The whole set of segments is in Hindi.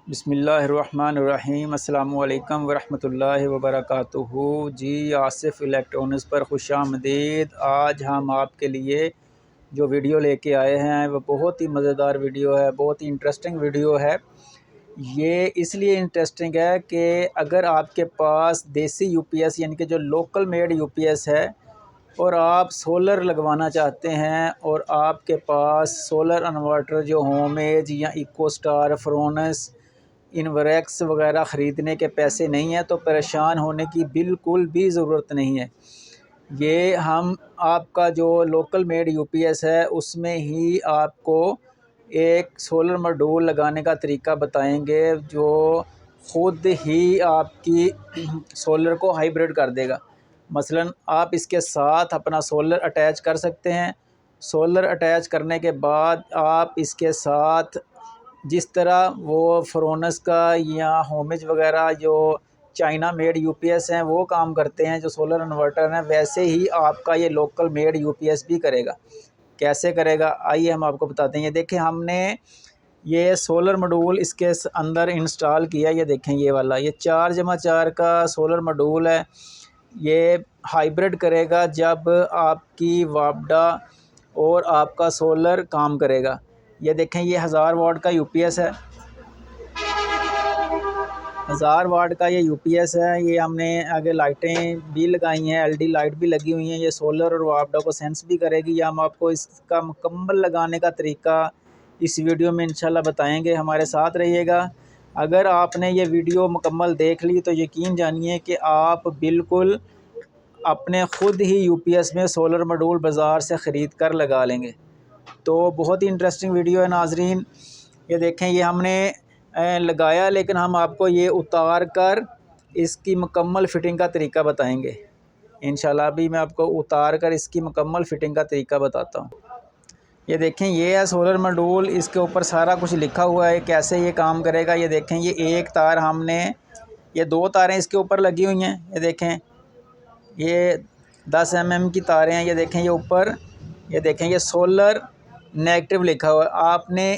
बिस्मिल्लाहिर्रहमानिर्रहीम अस्सलामुअलैकुम वरहमतुल्लाहि वबरकातुहू। जी आसिफ इलेक्ट्रॉनिक्स पर खुशामदीद। आज हम आपके लिए जो वीडियो लेके आए हैं वो बहुत ही मज़ेदार वीडियो है, बहुत ही इंटरेस्टिंग वीडियो है। ये इसलिए इंटरेस्टिंग है कि अगर आपके पास देसी यूपीएस यानी कि जो लोकल मेड यूपीएस है और आप सोलर लगवाना चाहते हैं और आपके पास सोलर इन्वर्टर जो होमेज या इको स्टार, फ्रोनस, इनवरेक्स वगैरह ख़रीदने के पैसे नहीं हैं तो परेशान होने की बिल्कुल भी ज़रूरत नहीं है। ये हम आपका जो लोकल मेड यूपीएस है उसमें ही आपको एक सोलर मॉड्यूल लगाने का तरीका बताएंगे जो ख़ुद ही आपकी सोलर को हाइब्रिड कर देगा। मसलन आप इसके साथ अपना सोलर अटैच कर सकते हैं। सोलर अटैच करने के बाद आप इसके साथ जिस तरह वो फ्रोनस का या होमेज वगैरह जो चाइना मेड यूपीएस हैं वो काम करते हैं, जो सोलर इन्वर्टर हैं, वैसे ही आपका ये लोकल मेड यूपीएस भी करेगा। कैसे करेगा आइए हम आपको बताते हैं। ये देखें, हमने ये सोलर मॉड्यूल इसके अंदर इंस्टॉल किया। ये देखें, ये वाला ये 4x4 का सोलर मॉड्यूल है। ये हाइब्रिड करेगा जब आपकी वापडा और आपका सोलर काम करेगा। ये देखें, ये 1000 वाट का यूपीएस है। 1000 वाट का ये यूपीएस है। ये हमने आगे लाइटें भी लगाई हैं, एलईडी लाइट भी लगी हुई हैं। ये सोलर और वापडा को सेंस भी करेगी। या हम आपको इसका मुकम्मल लगाने का तरीका इस वीडियो में इंशाल्लाह बताएंगे। हमारे साथ रहिएगा। अगर आपने ये वीडियो मुकम्मल देख ली तो यकीन जानिए कि आप बिल्कुल अपने ख़ुद ही यूपीएस में सोलर मॉड्यूल बाज़ार से ख़रीद कर लगा लेंगे। तो बहुत ही इंटरेस्टिंग वीडियो है नाजरीन। ये देखें, ये हमने लगाया, लेकिन हम आपको ये उतार कर इसकी मुकम्मल फ़िटिंग का तरीका बताएंगे इंशाल्लाह। अभी मैं आपको उतार कर इसकी मुकम्मल फ़िटिंग का तरीका बताता हूँ। ये देखें, ये है सोलर मॉड्यूल। इसके ऊपर सारा कुछ लिखा हुआ है कैसे ये काम करेगा। ये देखें, ये एक तार हमने, ये 2 तारें इसके ऊपर लगी हुई हैं। ये देखें, ये 10 mm की तारें हैं। ये देखें, ये ऊपर, ये देखें, ये सोलर नेगेटिव लिखा हुआ है। आपने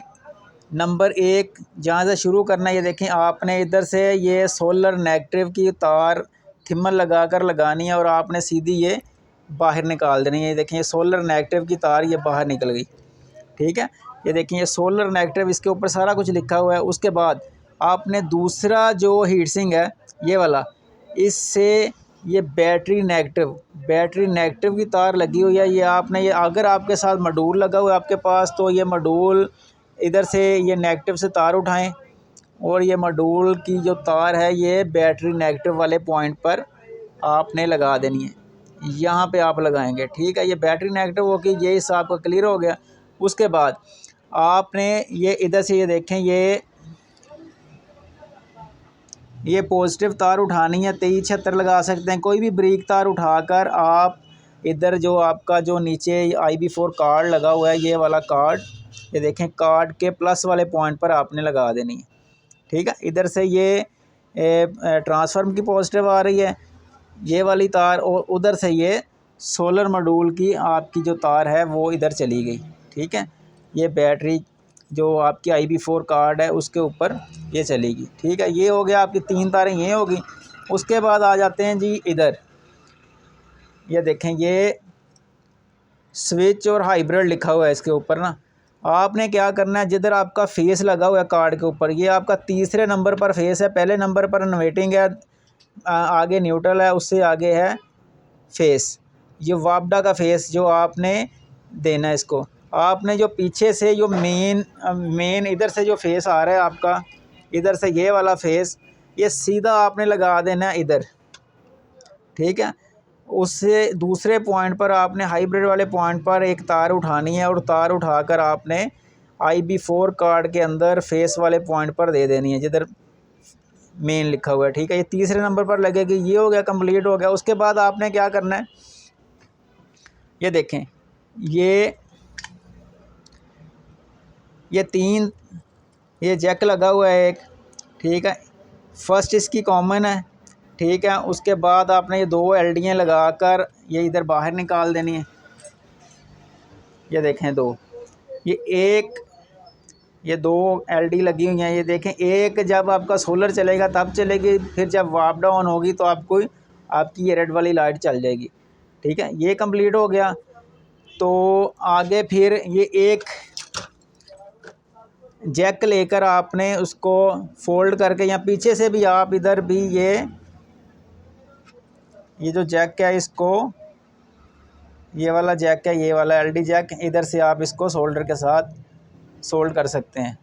नंबर 1 जहाँ से शुरू करना है, ये देखें, आपने इधर से ये सोलर नेगेटिव की तार थिमर लगाकर लगानी है और आपने सीधी ये बाहर निकाल देनी है। ये देखें, ये सोलर नेगेटिव की तार ये बाहर निकल गई। ठीक है, ये देखें, ये सोलर नेगेटिव, इसके ऊपर सारा कुछ लिखा हुआ है। उसके बाद आपने दूसरा जो हीट सिंक है ये वाला, इससे ये बैटरी नेगेटिव की तार लगी हुई है। ये आपने, ये अगर आपके साथ मॉड्यूल लगा हुआ है आपके पास, तो ये मॉड्यूल इधर से ये नेगेटिव से तार उठाएं और ये मॉड्यूल की जो तार है ये बैटरी नेगेटिव वाले पॉइंट पर आपने लगा देनी है। यहाँ पे आप लगाएंगे। ठीक है, ये बैटरी नेगेटिव होगी। ये हिस्सा आपका क्लियर हो गया। उसके बाद आपने ये इधर से, ये देखें, ये पॉजिटिव तार उठानी है। 2376 लगा सकते हैं। कोई भी ब्रीक तार उठाकर आप इधर जो आपका जो नीचे IB4 कार्ड लगा हुआ है, ये वाला कार्ड, ये देखें, कार्ड के प्लस वाले पॉइंट पर आपने लगा देनी है। ठीक है, इधर से ये ट्रांसफार्म की पॉजिटिव आ रही है ये वाली तार, और उधर से ये सोलर मॉड्यूल की आपकी जो तार है वो इधर चली गई। ठीक है, ये बैटरी जो आपकी IB4 कार्ड है उसके ऊपर ये चलेगी। ठीक है, ये हो गया, आपकी 3 तारें ये होगी। उसके बाद आ जाते हैं जी इधर। ये देखें, ये स्विच और हाइब्रिड लिखा हुआ है इसके ऊपर ना। आपने क्या करना है, जिधर आपका फेस लगा हुआ है कार्ड के ऊपर, ये आपका तीसरे नंबर पर फेस है। पहले नंबर पर इन्वर्टिंग है, आगे न्यूट्रल है, उससे आगे है फेस। ये वापडा का फेस जो आपने देना है इसको। आपने जो पीछे से जो मेन इधर से जो फेस आ रहा है आपका, इधर से ये वाला फेस, ये सीधा आपने लगा देना है इधर। ठीक है, उससे दूसरे पॉइंट पर आपने हाइब्रिड वाले पॉइंट पर एक तार उठानी है और तार उठाकर आपने IB4 कार्ड के अंदर फेस वाले पॉइंट पर दे देनी है जिधर मेन लिखा हुआ है। ठीक है, ये तीसरे नंबर पर लगेगी। ये हो गया, कंप्लीट हो गया। उसके बाद आपने क्या करना है, ये देखें, ये 3 ये जैक लगा हुआ है एक। ठीक है, फर्स्ट इसकी कॉमन है। ठीक है, उसके बाद आपने ये 2 एलडीएं लगाकर ये इधर बाहर निकाल देनी है। ये देखें 2, ये एक ये 2 एलडी लगी हुई हैं। ये देखें, एक जब आपका सोलर चलेगा तब चलेगी, फिर जब वाप डाउन होगी तो आपको आपकी ये रेड वाली लाइट चल जाएगी। ठीक है, ये कंप्लीट हो गया। तो आगे फिर ये एक जैक लेकर आपने उसको फोल्ड करके, या पीछे से भी आप इधर भी ये जो जैक है इसको, ये वाला जैक है, ये वाला एलडी जैक, इधर से आप इसको सोल्डर के साथ सोल्ड कर सकते हैं।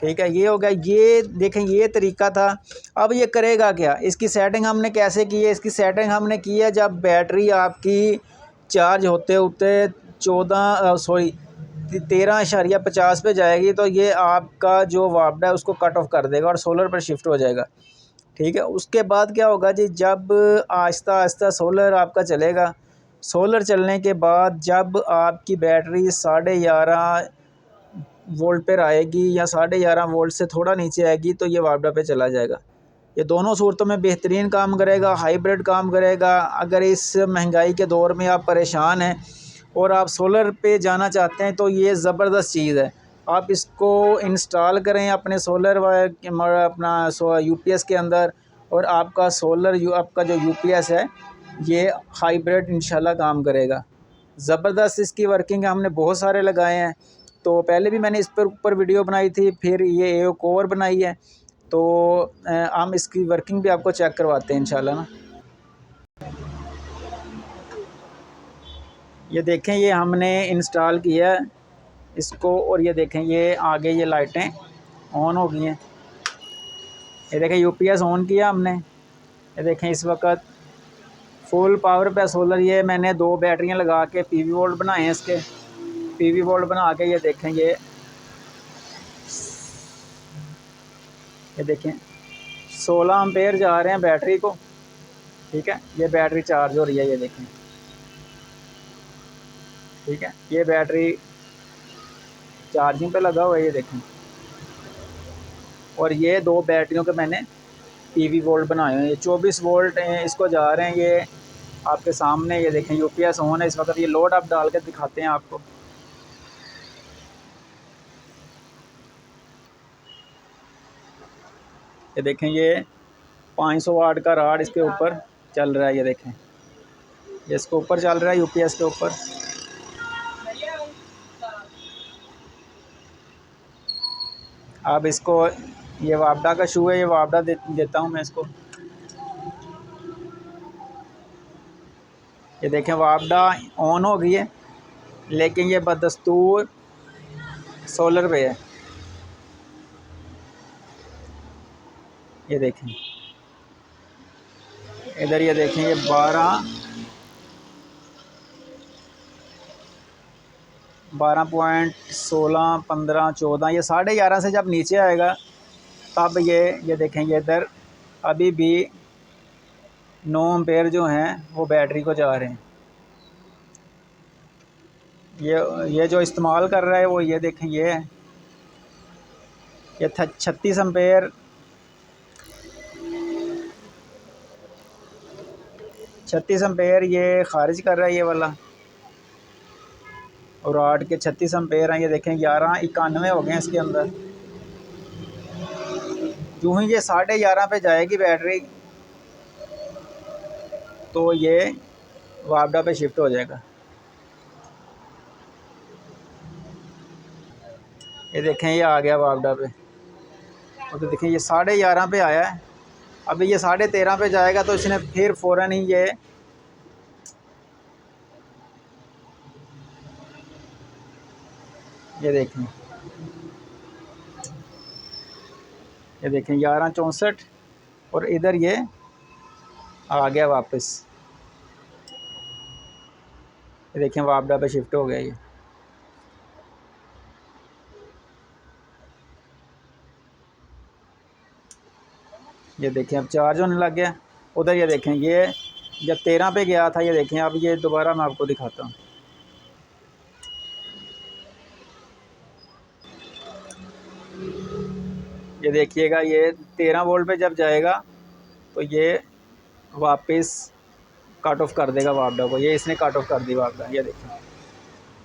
ठीक है, ये हो गया। ये देखें, ये तरीका था। अब ये करेगा क्या, इसकी सेटिंग हमने कैसे की है? इसकी सेटिंग हमने की है जब बैटरी आपकी चार्ज होते होते 13.50 पे जाएगी तो ये आपका जो वापडा है उसको कट ऑफ कर देगा और सोलर पर शिफ्ट हो जाएगा। ठीक है, उसके बाद क्या होगा जी, जब आहिस्ता आहिस्ता सोलर आपका चलेगा, सोलर चलने के बाद जब आपकी बैटरी 11.5 वोल्ट पर आएगी या 11.5 वोल्ट से थोड़ा नीचे आएगी तो ये वापडा पे चला जाएगा। ये दोनों सूरतों में बेहतरीन काम करेगा, हाइब्रिड काम करेगा। अगर इस महंगाई के दौर में आप परेशान हैं और आप सोलर पे जाना चाहते हैं तो ये ज़बरदस्त चीज़ है। आप इसको इंस्टॉल करें अपने सोलर अपना यूपीएस के अंदर, और आपका आपका जो यूपीएस है ये हाइब्रिड इंशाल्लाह काम करेगा। ज़बरदस्त इसकी वर्किंग है, हमने बहुत सारे लगाए हैं। तो पहले भी मैंने इस पर ऊपर वीडियो बनाई थी, फिर ये एक और बनाई है। तो हम इसकी वर्किंग भी आपको चेक करवाते हैं इंशाल्लाह ना। ये देखें, ये हमने इंस्टॉल किया है इसको, और ये देखें ये आगे ये लाइटें ऑन हो गई हैं। ये देखें यूपीएस ऑन किया हमने। ये देखें इस वक्त फुल पावर पे सोलर, ये मैंने 2 बैटरियां लगा के पीवी वोल्ट बनाए हैं इसके। पीवी वोल्ट बना के ये देखें 16 एम्पेयर जा रहे हैं बैटरी को। ठीक है, ये बैटरी चार्ज हो रही है, ये देखें। ठीक है, ये बैटरी चार्जिंग पे लगा हुआ है, ये देखें। और ये 2 बैटरियों के मैंने पीवी वोल्ट बनाए हुए हैं। ये 24 वोल्ट इसको जा रहे हैं, ये आपके सामने। ये देखें यूपीएस ऑन है इस वक्त। ये लोड आप डाल के दिखाते हैं आपको। ये देखें, ये 500 वाट का राड इसके ऊपर चल रहा है। ये देखें, ये इसके ऊपर चल रहा है यूपीएस के ऊपर। अब इसको, ये वापडा का शू है, ये वापडा देता हूँ मैं इसको। ये देखें वापडा ऑन हो गई है, लेकिन ये बदस्तूर सोलर पे है। ये देखें इधर, ये देखें ये 12.16 15 14, ये 11.5 से जब नीचे आएगा तब ये देखें, ये इधर अभी भी 9 एम्पेयर जो हैं वो बैटरी को जा रहे हैं। ये जो इस्तेमाल कर रहा है वो, ये देखें ये है, ये 36 एम्पेयर 36 एम्पेयर ये खारिज कर रहा है ये वाला, और 8 के 36 एम्पेयर हैं। ये देखें 1191 हो गए हैं इसके अंदर। यूँ ही ये 11.5 पे जाएगी बैटरी तो ये वापडा पे शिफ्ट हो जाएगा। ये देखें ये आ गया वापडा पे। और तो देखें ये 11.5 पे आया है। अभी ये 13.5 पे जाएगा तो इसने फिर फ़ौरन ही ये देखें, ये देखें 1164, और इधर ये आ गया वापस। ये देखें वापडा पे शिफ्ट हो गया ये देखें अब चार्ज होने लग गया। उधर ये देखें, ये जब 13 पे गया था, ये देखें अब ये दोबारा मैं आपको दिखाता हूँ। ये देखिएगा, ये 13 वोल्ट पे जब जाएगा तो ये वापस कट ऑफ कर देगा वापडा को। ये इसने कट ऑफ कर दी वापडा। ये देखें,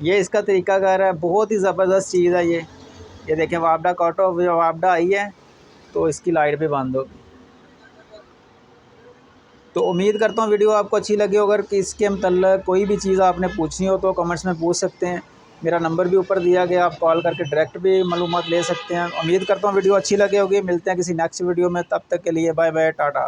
ये इसका तरीका कार है, बहुत ही ज़बरदस्त चीज़ है ये। ये देखें वापडा कट ऑफ, वापडा आई है तो इसकी लाइट भी बंद होगी। तो उम्मीद करता हूँ वीडियो आपको अच्छी लगी। अगर इसके मतलब कोई भी चीज़ आपने पूछनी हो तो कमेंट्स में पूछ सकते हैं। मेरा नंबर भी ऊपर दिया गया, आप कॉल करके डायरेक्ट भी मालूमात ले सकते हैं। उम्मीद करता हूँ वीडियो अच्छी लगी होगी। मिलते हैं किसी नेक्स्ट वीडियो में, तब तक के लिए बाय बाय, टाटा।